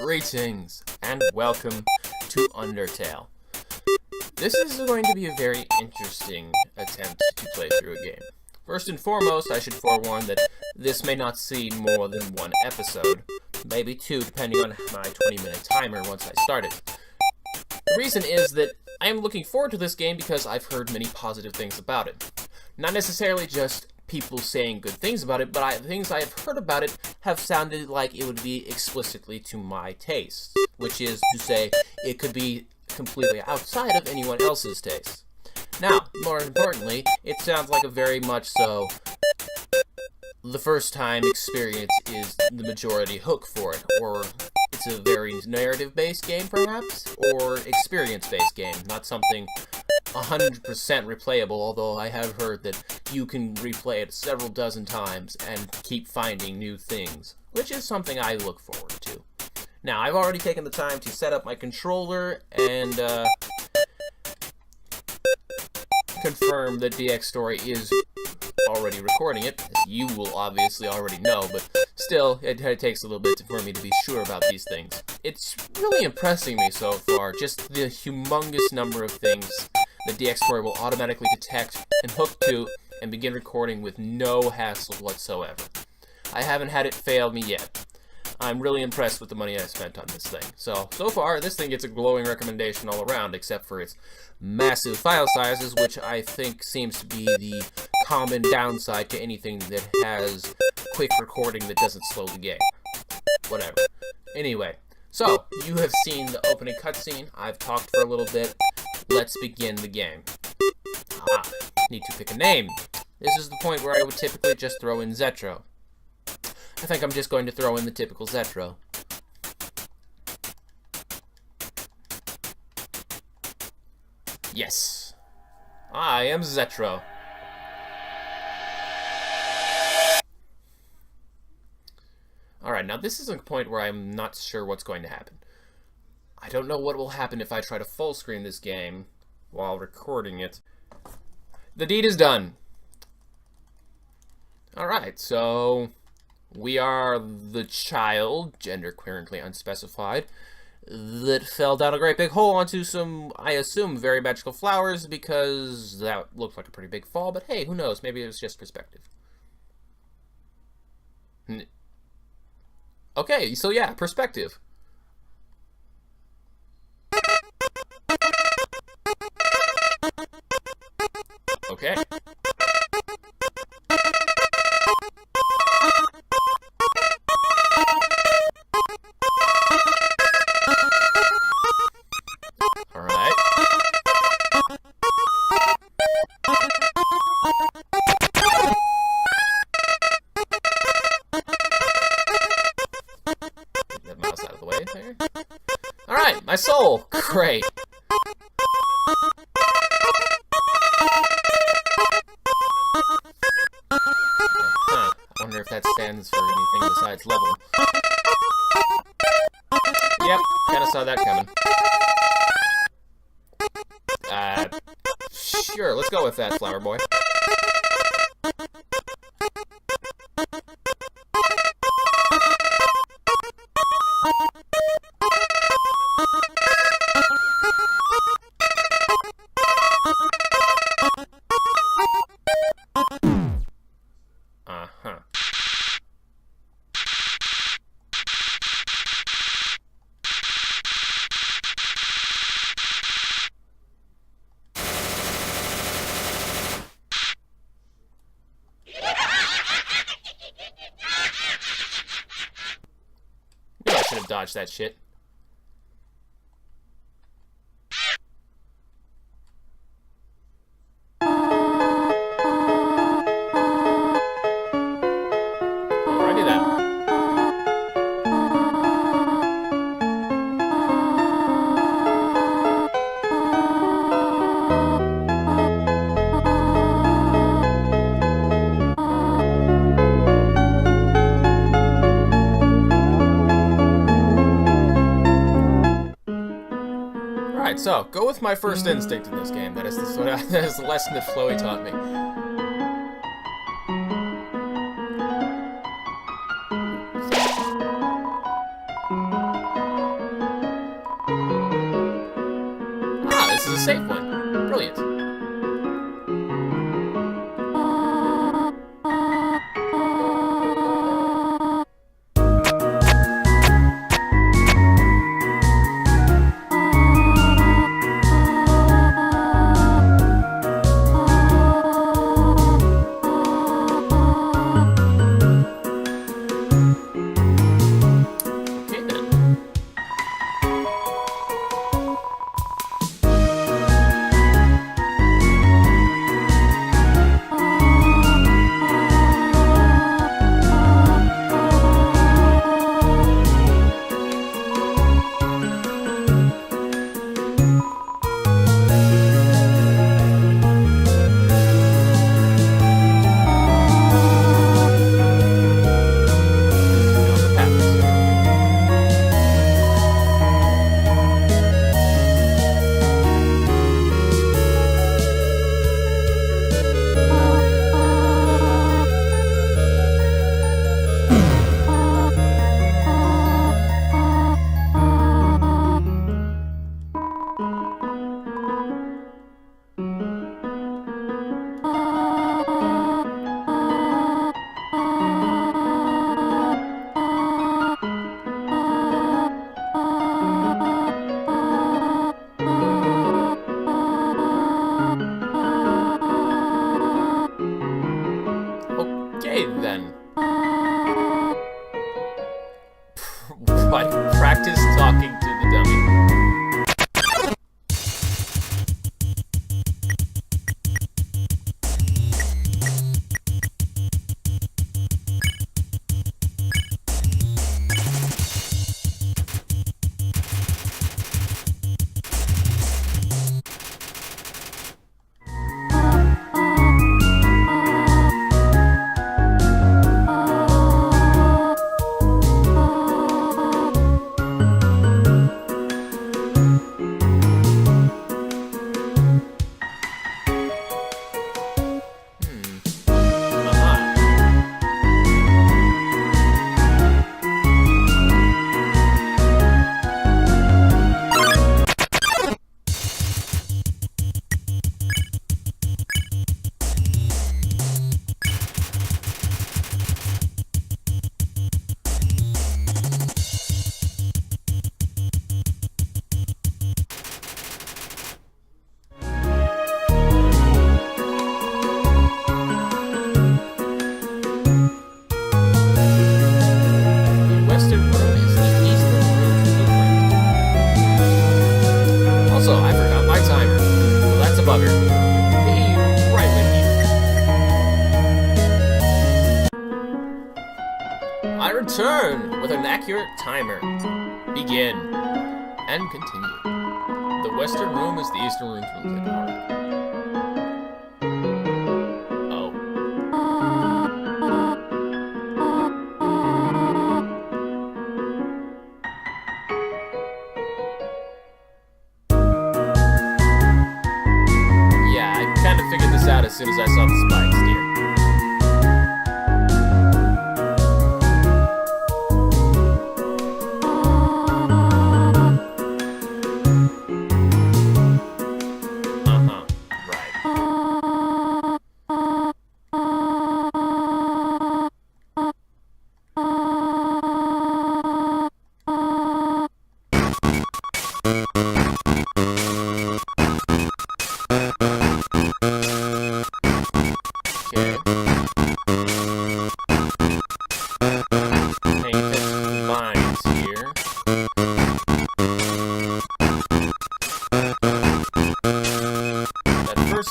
Greetings, and welcome to Undertale. This is going to be a very interesting attempt to play through a game. First and foremost, I should forewarn that this may not see more than one episode, maybe two, depending on my 20-minute timer once I start it. The reason is that I am looking forward to this game because I've heard many positive things about it. Not necessarily just people saying good things about it, but things I have heard about it have sounded like it would be explicitly to my taste, which is to say it could be completely outside of anyone else's taste. Now, more importantly, it sounds like a very much so the first time experience is the majority hook for it, or it's a very narrative-based game perhaps, or experience-based game, not something 100% replayable, although I have heard that you can replay it several dozen times and keep finding new things, which is something I look forward to. Now, I've already taken the time to set up my controller and confirm that DX Story is already recording it, as you will obviously already know, but still, it takes a little bit for me to be sure about these things. It's really impressing me so far, just the humongous number of things that DX Story will automatically detect and hook to and begin recording with no hassle whatsoever. I haven't had it fail me yet. I'm really impressed with the money I spent on this thing. So far, this thing gets a glowing recommendation all around, except for its massive file sizes, which I think seems to be the common downside to anything that has quick recording that doesn't slow the game. Whatever. Anyway, so, you have seen the opening cutscene. I've talked for a little bit. Let's begin the game. Need to pick a name. This is the point where I would typically just throw in Zetro. I think I'm just going to throw in the typical Zetro. Yes. I am Zetro. Alright, now this is a point where I'm not sure what's going to happen. I don't know what will happen if I try to full screen this game while recording it. The deed is done. Alright, so we are the child, gender currently unspecified, that fell down a great big hole onto some, I assume, very magical flowers, because that looked like a pretty big fall, but hey, who knows, maybe it was just perspective. Okay, so yeah, perspective. Okay. Alright. Get that mouse out of the way there. Alright, my soul! Great. I wonder if that stands for anything besides level. Yep, kinda saw that coming. Sure, let's go with that, Flower Boy. Uh-huh. Knew I should have dodged that shit. Alrighty then. Alright, so, go with my first instinct in this game. That is the lesson that Chloe taught me. safe one. Brilliant. Okay, then. What? Practice talking to the dummy. I return with an accurate timer. Begin. And continue. The western room is the eastern room to the park. Oh. Yeah, I kind of figured this out as soon as I saw the spikes, dear.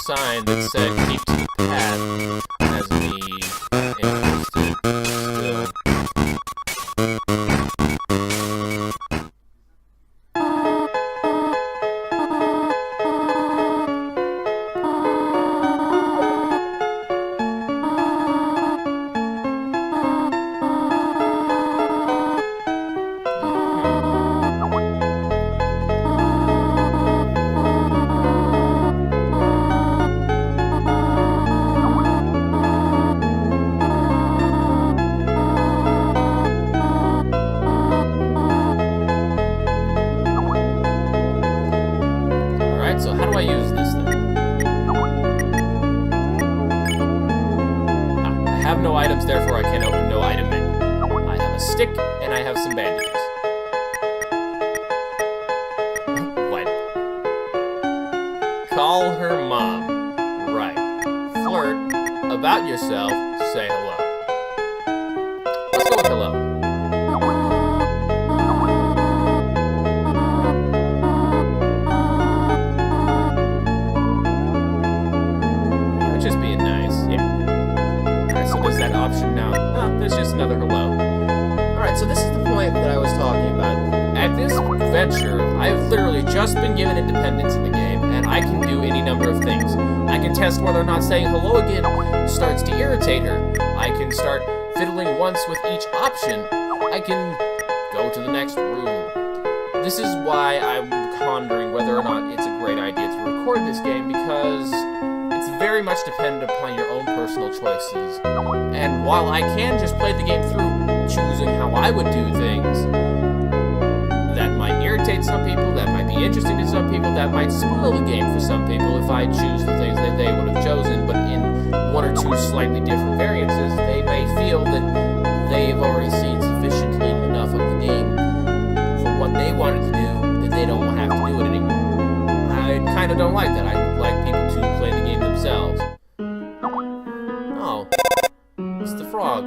Sign that said keep to the path has me interested still. have no items, therefore I can open no item menu. I have a stick, and I have some bandages. What? Call her mom. Right. Flirt. About yourself. Say hello. Let's go with hello. You're just being nice. Yeah. Alright, so there's that option now. Oh, there's just another hello. Alright, so this is the point that I was talking about. At this venture, I've literally just been given independence in the game, and I can do any number of things. I can test whether or not saying hello again starts to irritate her. I can start fiddling once with each option. I can go to the next room. This is why I'm pondering whether or not it's a great idea to record this game, because it's very much dependent upon your own personal choices. And while I can just play the game through, choosing how I would do things, that might irritate some people, that might be interesting to some people, that might spoil the game for some people if I choose the things that they would have chosen, but in one or two slightly different variances, they may feel that they've already seen sufficiently enough of the game for what they wanted to do, that they don't have to do it anymore. I kind of don't like that. I would like people to play the game themselves. Oh, it's the frog.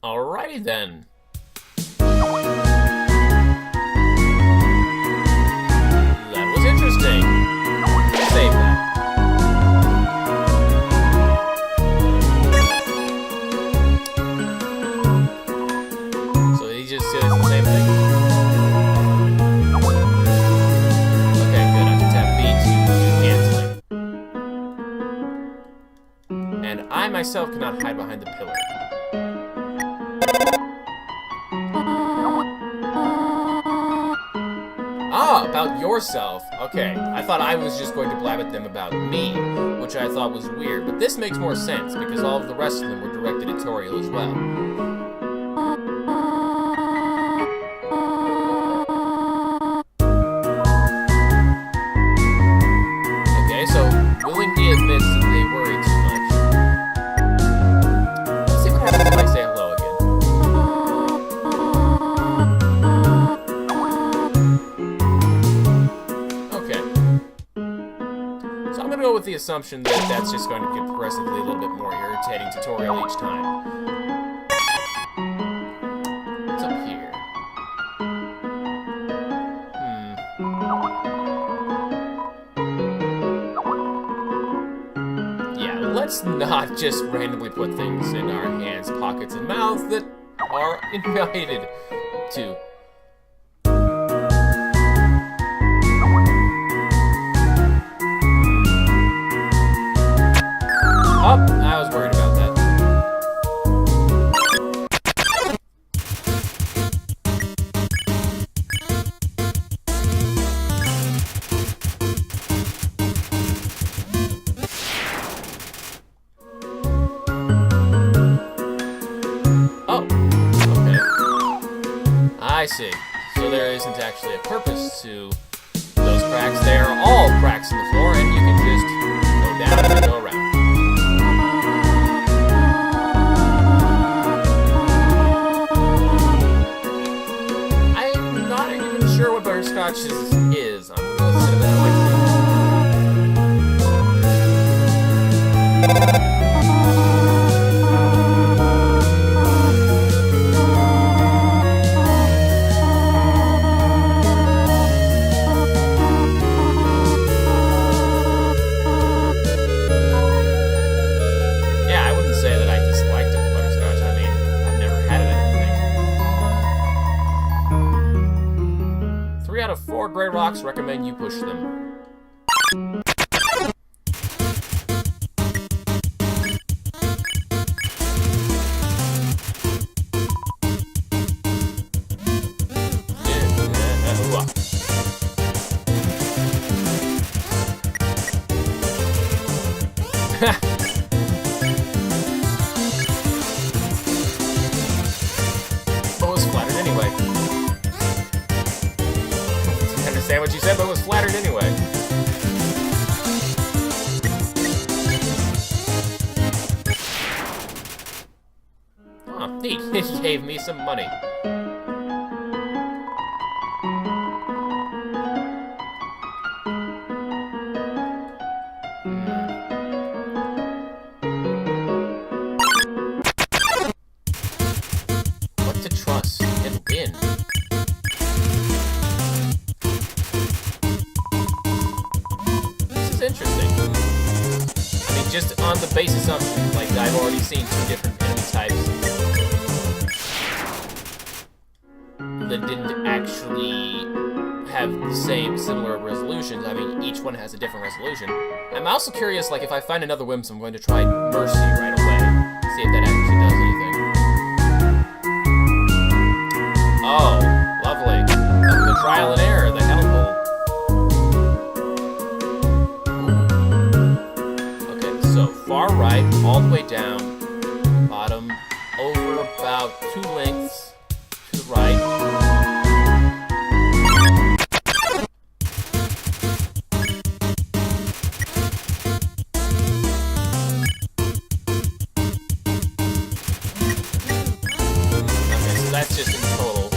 Alrighty then. That was interesting. Save that. So he just says the same thing? Okay, good. I can tap B to do canceling. And I myself cannot hide behind the pillar. Ah, about yourself. Okay, I thought I was just going to blab at them about me, which I thought was weird, but this makes more sense because all of the rest of them were direct editorial as well. Okay, so willingly admits that they worry too much. Let's see what happens if I say hello again. With the assumption that that's just going to get progressively a little bit more irritating tutorial each time. What's up here? Yeah, let's not just randomly put things in our hands, pockets, and mouths that are invited to. Oh, I was worried about that. Oh, okay. I see. So there isn't actually a purpose to those cracks. They are all cracks in the floor, and you can just go down and go around. butterscotch is. I'm gonna go with cinnamon. I like out of 4 gray rocks, recommend you push them. But was flattered anyway. Understand what you said, but was flattered anyway. Oh, he gave me some money. What to trust and win? Interesting. I mean, just on the base assumption, like, I've already seen 2 different enemy types that didn't actually have the same similar resolutions. I mean, each one has a different resolution. I'm also curious, like, if I find another Whims, I'm going to try Mercy right away. See if that actually does anything. Oh, lovely. The trial and error, the hell hole. Far right, all the way down, bottom, over about 2 lengths to the right. Okay, so that's just in total.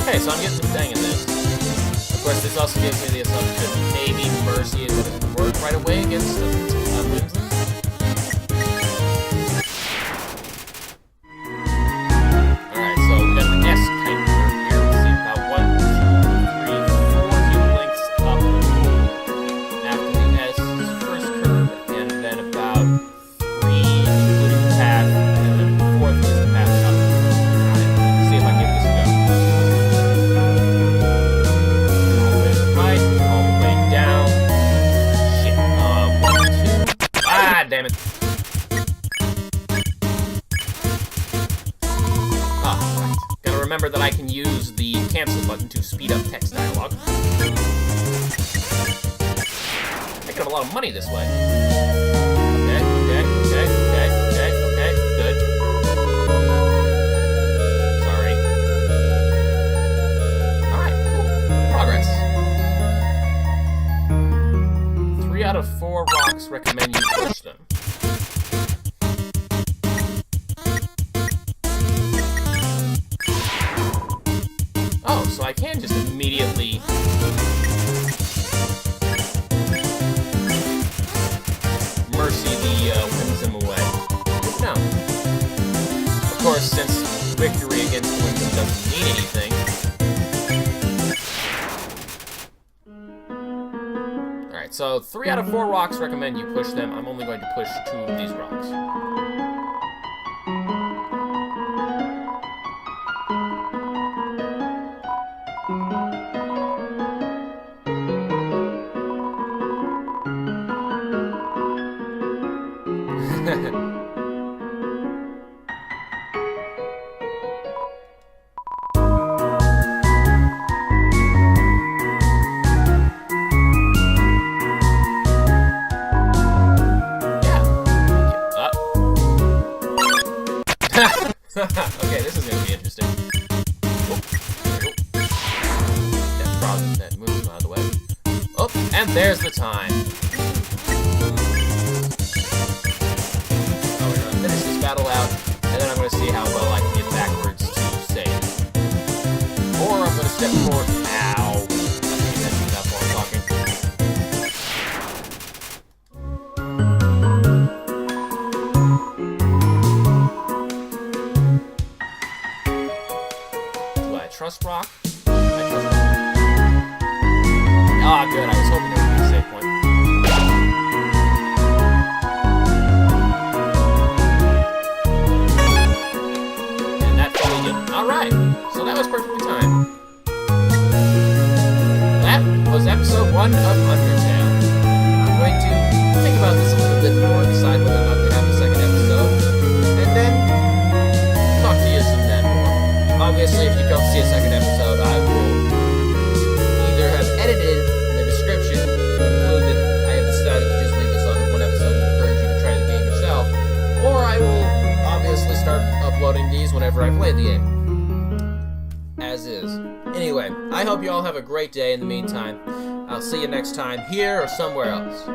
Okay, so I'm getting some dang in this. Of course, this also gives me the assumption that maybe Mercy is going to work right away against Whimsy. Alright, so we got an S type curve here. We'll see about 1, 2, 3, 4 lengths up after the S first curve, and then about 3, including the path, and then the 4th is the path up. Alright, see if I can get this to go. Damn it. Ah, right. Gotta remember that I can use the cancel button to speed up text dialogue. I could have a lot of money this way. Okay, good. Sorry. Alright, cool. Progress. 3 out of 4 rocks, recommend you push them. Oh, so I can just immediately Mercy the Whimsy away. No. Of course, since victory against Whimsy doesn't mean anything. Alright, so 3 out of 4 rocks, recommend you push them. I'm only going to push 2 of these rocks. Okay, this is going to be interesting. There's the time. Oh, we're gonna finish this battle out, and then I'm gonna see how well I can get backwards to save. Or I'm gonna step forward. Ow. I think that's enough while I'm talking. Do I trust rock? I trust rock. Ah, good. I was hoping there would be a save point. And that fully did. Alright. So that was perfectly timed. That was episode 1 of Undertale. I'm going to think about this a little bit more, decide whether or not to have a second episode, and then talk to you some then more. Obviously, if you don't see a second episode, I will either have edited the description to include that I have decided to just leave this on one episode to encourage you to try the game yourself, or I will obviously start uploading these whenever I play the game. As is. Anyway, I hope you all have a great day in the meantime. I'll see you next time here or somewhere else.